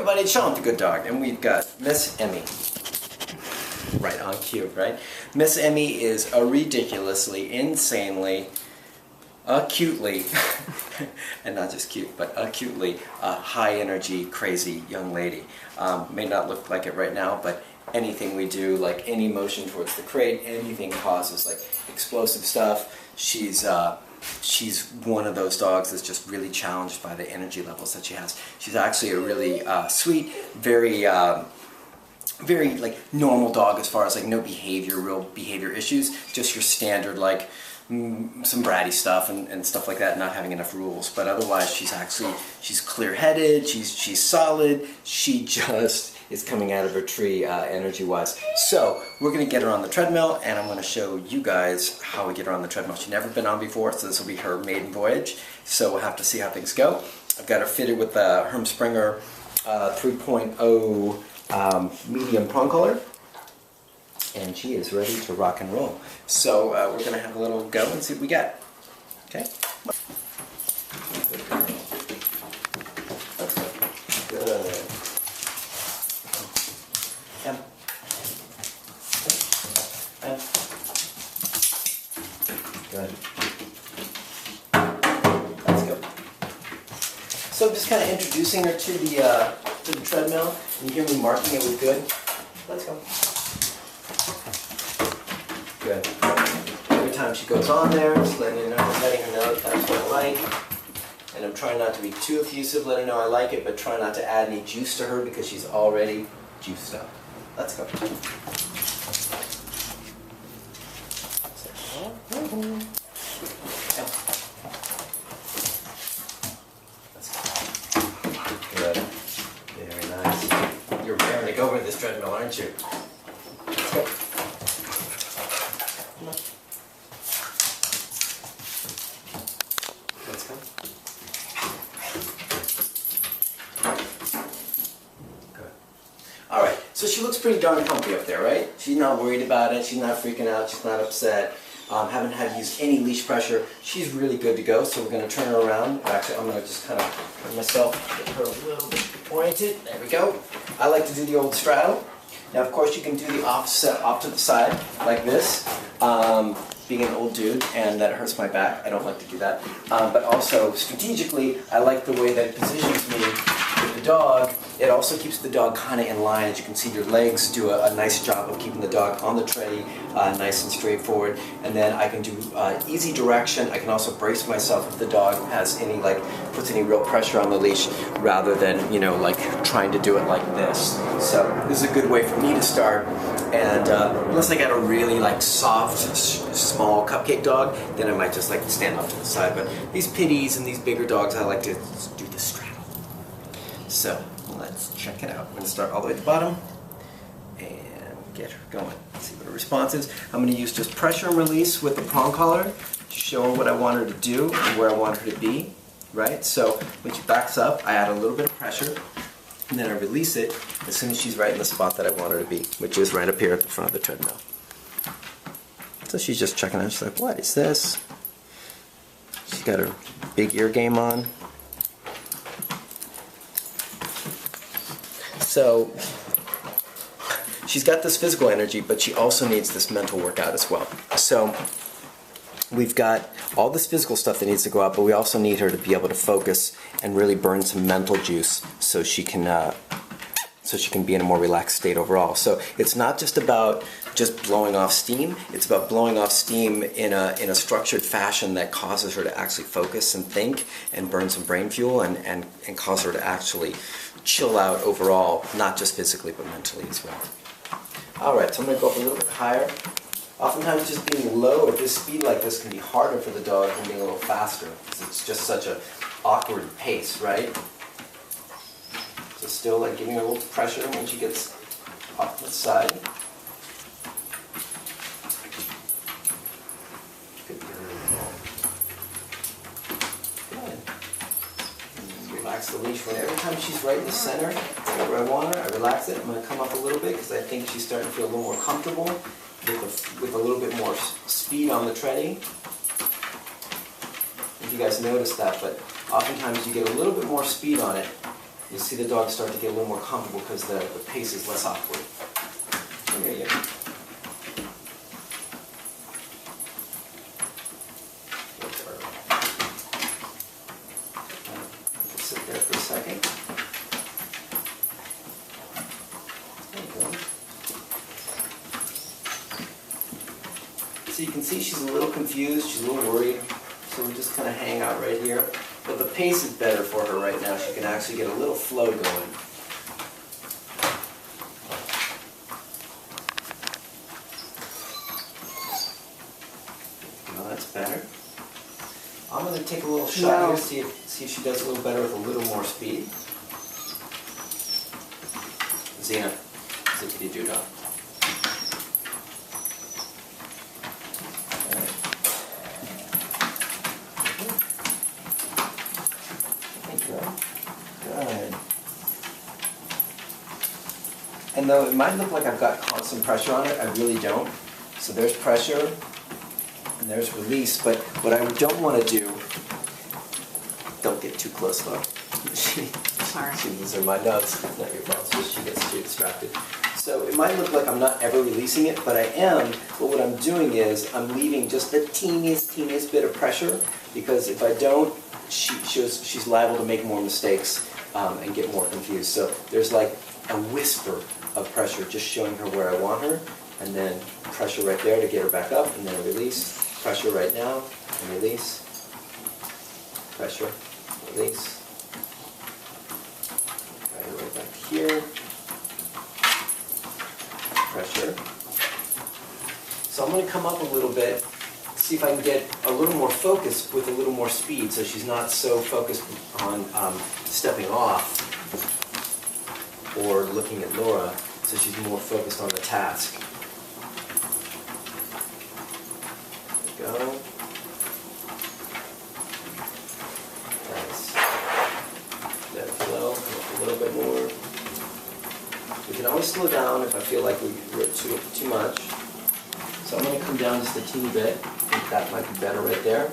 everybody, it's Sean the Good Dog, and we've got Miss Emmy. Right on cue, right? Miss Emmy is a ridiculously, insanely, acutely, and not just cute, but acutely high energy, crazy young lady. May not look like it right now, but anything we do, like any motion towards the crate, anything causes like explosive stuff. She's one of those dogs that's just really challenged by the energy levels that she has. She's actually a really sweet, very like normal dog as far as like no real behavior issues, just your standard like some bratty stuff and stuff like that, not having enough rules. But otherwise she's clear-headed, she's solid, she just is coming out of her tree energy-wise. So we're going to get her on the treadmill, and I'm going to show you guys how we get her on the treadmill. She's never been on before, so this will be her maiden voyage. So we'll have to see how things go. I've got her fitted with the Herm Springer 3.0 medium prong collar, and she is ready to rock and roll. So we're going to have a little go and see what we got. Okay? Good. Good. Let's go. So I'm just kind of introducing her to the treadmill. You hear me marking it with good? Let's go. Good. Every time she goes on there, just letting her know that's what I like. And I'm trying not to be too effusive, let her know I like it, but try not to add any juice to her because she's already juiced up. Let's go. Good. Very nice. You're raring to go with this treadmill, aren't you? Let's go. Come on. Let's go. Good. Alright, so she looks pretty darn comfy up there, right? She's not worried about it, she's not freaking out, she's not upset. Haven't had to use any leash pressure. She's really good to go, so we're going to turn her around. Actually, I'm going to just kind of turn myself, get her a little bit oriented. There we go. I like to do the old straddle. Now, of course, you can do the offset off to the side, like this. Being an old dude, and that hurts my back, I don't like to do that. But also, strategically, I like the way that it positions me with the dog. It also keeps the dog kind of in line. As you can see, your legs do a nice job of keeping the dog on the tray, nice and straightforward. And then I can do easy direction. I can also brace myself if the dog has any, like, puts any real pressure on the leash, rather than, you know, like trying to do it like this. So this is a good way for me to start. And unless I got a really like soft, small cupcake dog, then I might just like to stand off to the side. But these pitties and these bigger dogs, I like to do the straddle. So let's check it out. I'm going to start all the way at the bottom and get her going. Let's see what her response is. I'm going to use just pressure and release with the prong collar to show her what I want her to do and where I want her to be. Right? So when she backs up, I add a little bit of pressure. And then I release it as soon as she's right in the spot that I want her to be, which is right up here at the front of the treadmill. So she's just checking out. She's like, what is this? She's got her big ear game on. So she's got this physical energy, but she also needs this mental workout as well. So we've got all this physical stuff that needs to go out, but we also need her to be able to focus and really burn some mental juice so she can be in a more relaxed state overall. So it's not just about just blowing off steam, it's about blowing off steam in a structured fashion that causes her to actually focus and think and burn some brain fuel and cause her to actually chill out overall, not just physically but mentally as well. Alright, so I'm going to go up a little bit higher. Oftentimes just being low at this speed like this can be harder for the dog than being a little faster, because it's just such an awkward pace, right? So still like giving her a little pressure when she gets off to the side. Good. And relax the leash. Every time she's right in the center, where I want her, I relax it. I'm going to come up a little bit because I think she's starting to feel a little more comfortable with a little bit more speed on the treading. If you guys notice that, but oftentimes you get a little bit more speed on it you'll see the dog start to get a little more comfortable because the pace is less awkward. There you go. Sit there for a second. There you go. So you can see she's a little confused, she's a little worried. So we're just kind of hang out right here. But the pace is better for her right now. She can actually get a little flow going. Well, that's better. I'm going to take a little shot here, see if she does a little better with a little more speed. Xena, zippity doo dah. Good. And though it might look like I've got constant pressure on it, I really don't. So there's pressure, and there's release, but what I don't want to do, don't get too close though. These are my nuts, not your fault, so she gets too distracted. So it might look like I'm not ever releasing it, but I am, but what I'm doing is I'm leaving just the teeniest bit of pressure, because if I don't, she's liable to make more mistakes and get more confused. So there's like a whisper of pressure just showing her where I want her, and then pressure right there to get her back up, and then a release, pressure right now, and release, pressure, release, right back here, pressure. So I'm going to come up a little bit, see if I can get a little more focus with a little more speed, so she's not so focused on stepping off or looking at Laura, so she's more focused on the task. There we go. Nice. Let it flow, a little bit more. We can always slow down if I feel like we're too much. So I'm going to come down just a teeny bit. I think that might be better right there.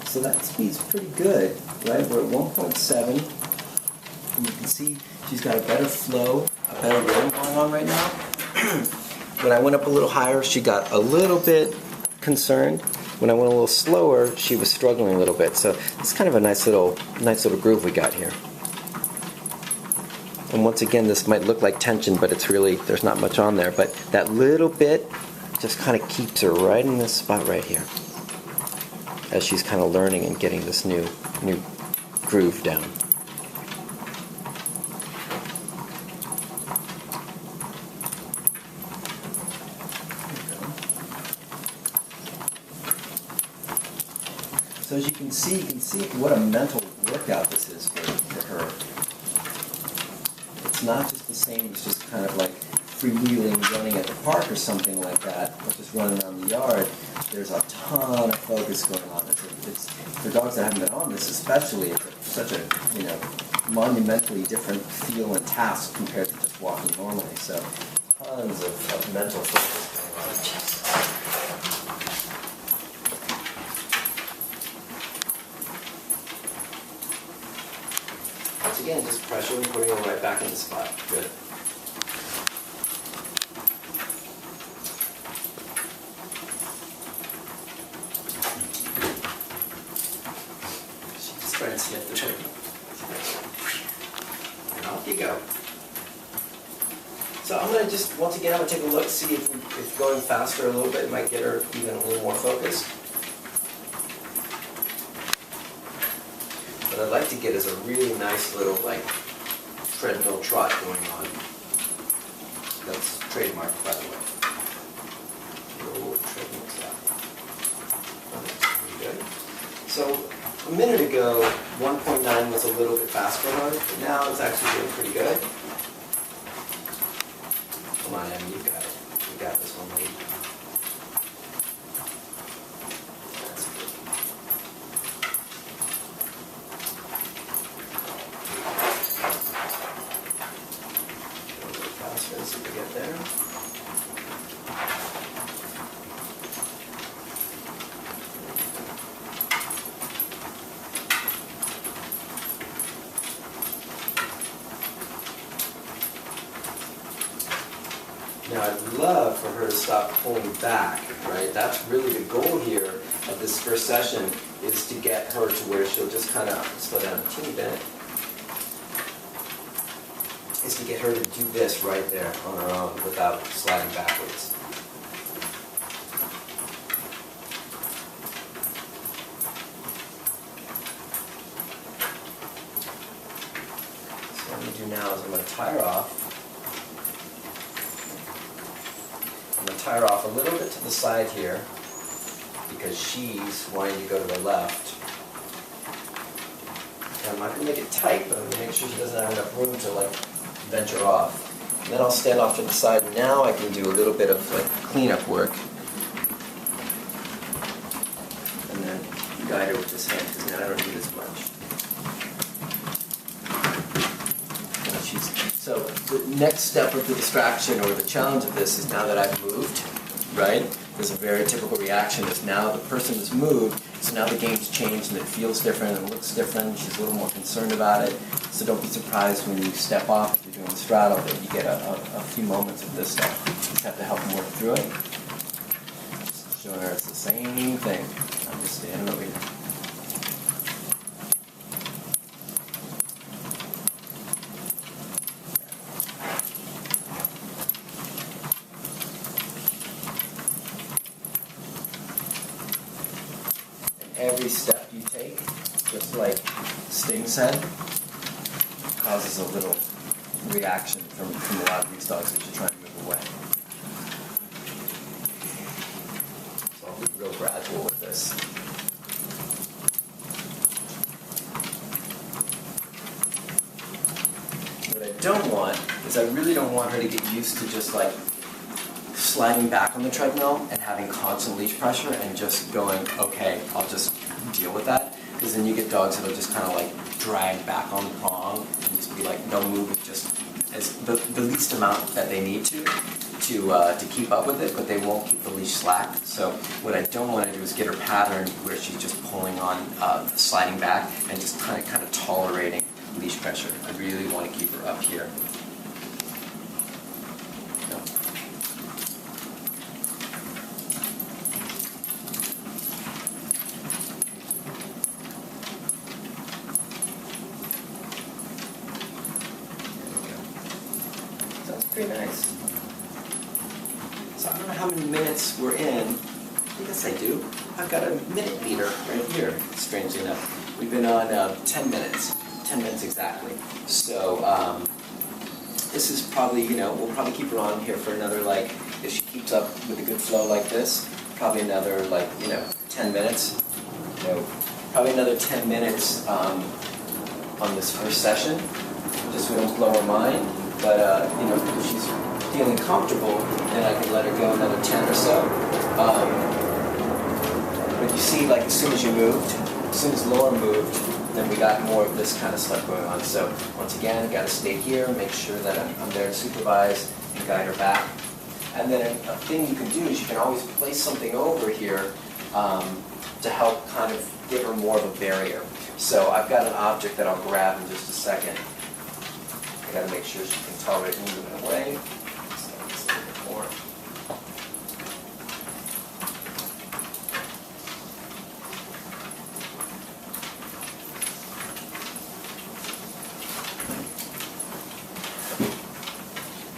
So that speed's pretty good, right? We're at 1.7. And you can see she's got a better flow, a better rhythm going on right now. When I went up a little higher, she got a little bit concerned. When I went a little slower, she was struggling a little bit. So it's kind of a nice little groove we got here. And once again, this might look like tension, but it's really, there's not much on there. But that little bit just kind of keeps her right in this spot right here, as she's kind of learning and getting this new groove down. So as you can see what a mental workout this is for her. It's not just the same as just kind of like freewheeling, running at the park or something like that, or just running around the yard. There's a ton of focus going on. It's for dogs that haven't been on this especially, it's such a monumentally different feel and task compared to just walking normally. So tons of mental focus going on. Once again, just pressure and putting her right back in the spot. Good. She's trying to sniff the turkey. And off you go. So I'm going to just, once again, I'm going to take a look, see if going faster a little bit might get her even a little more focused. What I'd like to get is a really nice little, like, treadmill trot going on. That's trademarked, by the way. Little treadmill trot. Oh, that's pretty good. So, a minute ago, 1.9 was a little bit fast for her, but now it's actually doing pretty good. Come on, Emmy, you got it. You got this one, lady. Now I'd love for her to stop pulling back, right? That's really the goal here of this first session, is to get her to where she'll just kind of slow down a teeny bit. Is to get her to do this right there on her own without sliding backwards. So what I'm going to do now is I'm going to tie her off. I'm going to tie her off a little bit to the side here because she's wanting to go to the left. And I'm not going to make it tight, but I'm going to make sure she doesn't have enough room to like venture off. And then I'll stand off to the side. Now I can do a little bit of like cleanup work. And then guide her with this hand, because now I don't need as much. So the next step of the distraction or the challenge of this is now that I've moved, right? There's a very typical reaction is now the person has moved, so now the game's changed and it feels different and looks different. She's a little more concerned about it. So don't be surprised when you step off, if you're doing straddle, that you get a few moments of this stuff. You just have to help them work through it. Just showing her it's the same thing. I'm just standing over here. Every step you take, just like Sting said, causes a little reaction from a lot of these dogs as you're trying to move away. So I'll be real gradual with this. What I don't want is I really don't want her to get used to just like sliding back on the treadmill and having constant leash pressure and just going, okay, I'll just deal with that. Because then you get dogs that'll just kind of like drag back on the prong and just be like, they'll move just as the least amount that they need to keep up with it, but they won't keep the leash slack. So what I don't want to do is get her pattern where she's just pulling on, sliding back and just kind of tolerating leash pressure. I really want to keep her up here. Pretty nice. So I don't know how many minutes we're in. I guess I do. I've got a minute meter right here, strangely enough. We've been on 10 minutes. 10 minutes exactly. So this is probably, we'll probably keep her on here for another, like, if she keeps up with a good flow like this, probably another, 10 minutes. Probably another 10 minutes on this first session, just so we don't blow her mind. But, if she's feeling comfortable, then I can let her go another 10 or so. But you see, like, as soon as you moved, as soon as Laura moved, then we got more of this kind of stuff going on. So, once again, got to stay here, make sure that I'm there to supervise and guide her back. And then a thing you can do is you can always place something over here to help kind of give her more of a barrier. So, I've got an object that I'll grab in just a second. I got to make sure she can tolerate moving away. So just a little bit more.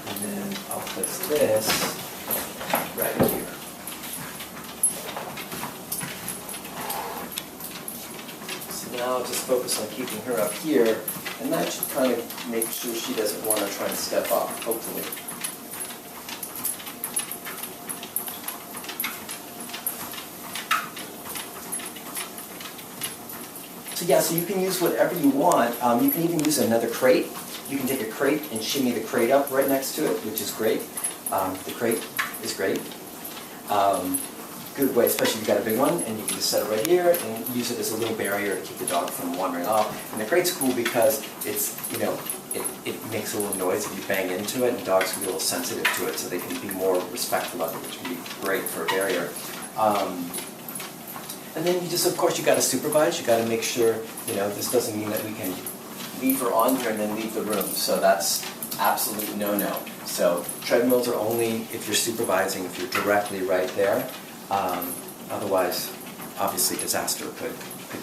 And then I'll place this right here. So now I'll just focus on keeping her up here. And that should kind of make sure she doesn't want to try and step off, hopefully. So yeah, so you can use whatever you want. You can even use another crate. You can take a crate and shimmy the crate up right next to it, which is great. The crate is great. Good way, especially if you've got a big one, and you can just set it right here and use it as a little barrier to keep the dog from wandering off. And the crate's cool because it's, it makes a little noise if you bang into it, and dogs can be a little sensitive to it, so they can be more respectful of it, which can be great for a barrier. And then you just, of course, you got to supervise. You got to make sure, this doesn't mean that we can leave her on here and then leave the room. So that's absolute no-no. So treadmills are only if you're supervising, if you're directly right there. Otherwise, obviously disaster could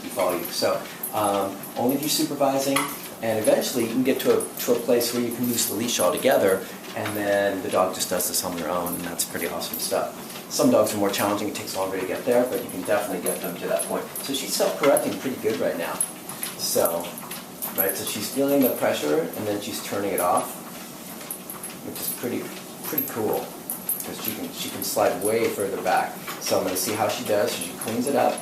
befall you. So only if you're supervising, and eventually you can get to a place where you can loose the leash altogether, and then the dog just does this on their own, and that's pretty awesome stuff. Some dogs are more challenging, it takes longer to get there, but you can definitely get them to that point. So she's self-correcting pretty good right now. So, right, so she's feeling the pressure, and then she's turning it off, which is pretty cool, because she can slide way further back. So I'm going to see how she does. So she cleans it up.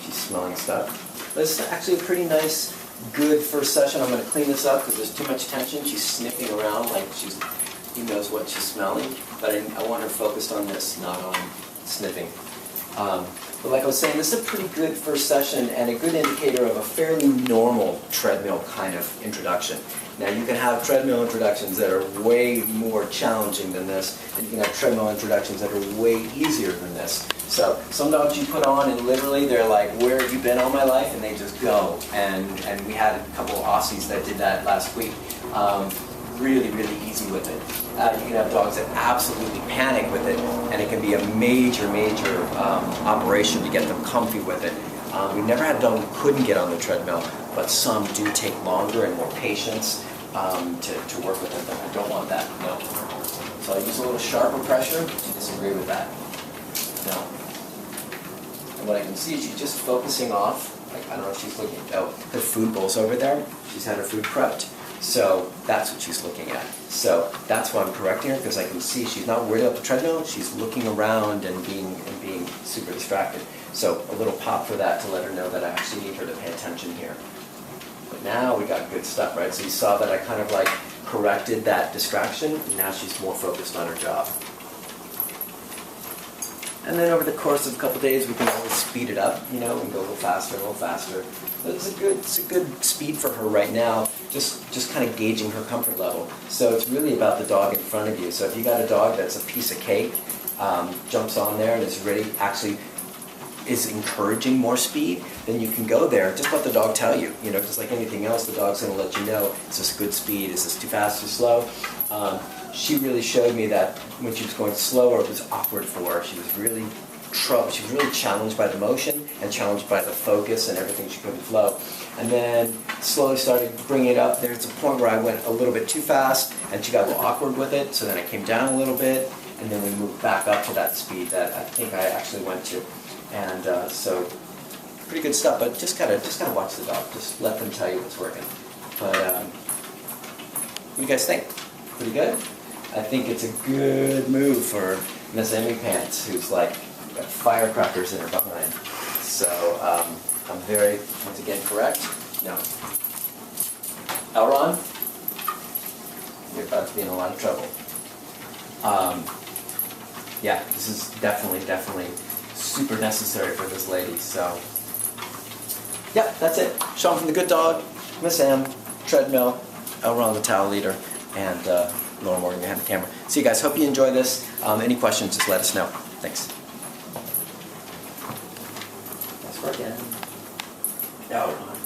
She's smelling stuff. This is actually a pretty nice, good first session. I'm going to clean this up because there's too much tension. She's sniffing around like who knows what she's smelling. But I want her focused on this, not on sniffing. But like I was saying, this is a pretty good first session and a good indicator of a fairly normal treadmill kind of introduction. Now you can have treadmill introductions that are way more challenging than this, and you can have treadmill introductions that are way easier than this. So some dogs you put on and literally they're like, where have you been all my life? And they just go. And we had a couple of Aussies that did that last week. Really easy with it. You can have dogs that absolutely panic with it, and it can be a major operation to get them comfy with it. We've never had a dog who couldn't get on the treadmill, but some do take longer and more patience to work with it. I don't want that, no. So I use a little sharper pressure. Do you disagree with that? No. And what I can see is she's just focusing off, like I don't know if she's looking, oh, her food bowl's over there. She's had her food prepped. So that's what she's looking at. So that's why I'm correcting her, because I can see she's not worried about the treadmill. She's looking around and being super distracted. So a little pop for that to let her know that I actually need her to pay attention here. But now we got good stuff, right? So you saw that I kind of like corrected that distraction, and now she's more focused on her job. And then over the course of a couple days, we can always speed it up, you know, and go a little faster. But it's a good speed for her right now, just kind of gauging her comfort level. So it's really about the dog in front of you. So if you got a dog that's a piece of cake, jumps on there and is ready, actually is encouraging more speed, then you can go there. Just let the dog tell you, you know, just like anything else, the dog's going to let you know, is this good speed, is this too fast, too slow? She really showed me that when she was going slower, it was awkward for her. She was really challenged by the motion and challenged by the focus and everything. She couldn't flow. And then slowly started bringing it up. There's a point where I went a little bit too fast and she got a little awkward with it. So then I came down a little bit, and then we moved back up to that speed that I think I actually went to. And so pretty good stuff. But just gotta watch the dog. Just let them tell you what's working. But what do you guys think? Pretty good? I think it's a good move for Miss Emmy Pants, who's like got firecrackers in her behind. So I'm very, once again, correct? No. Elron, you're about to be in a lot of trouble. Yeah, this is definitely super necessary for this lady. So, yeah, that's it. Sean from The Good Dog, Miss M, Treadmill, Elron the Towel Leader, and Laura Morgan behind the camera. So you guys, hope you enjoy this. Any questions, just let us know. Thanks. Nice work, Ann. Elron.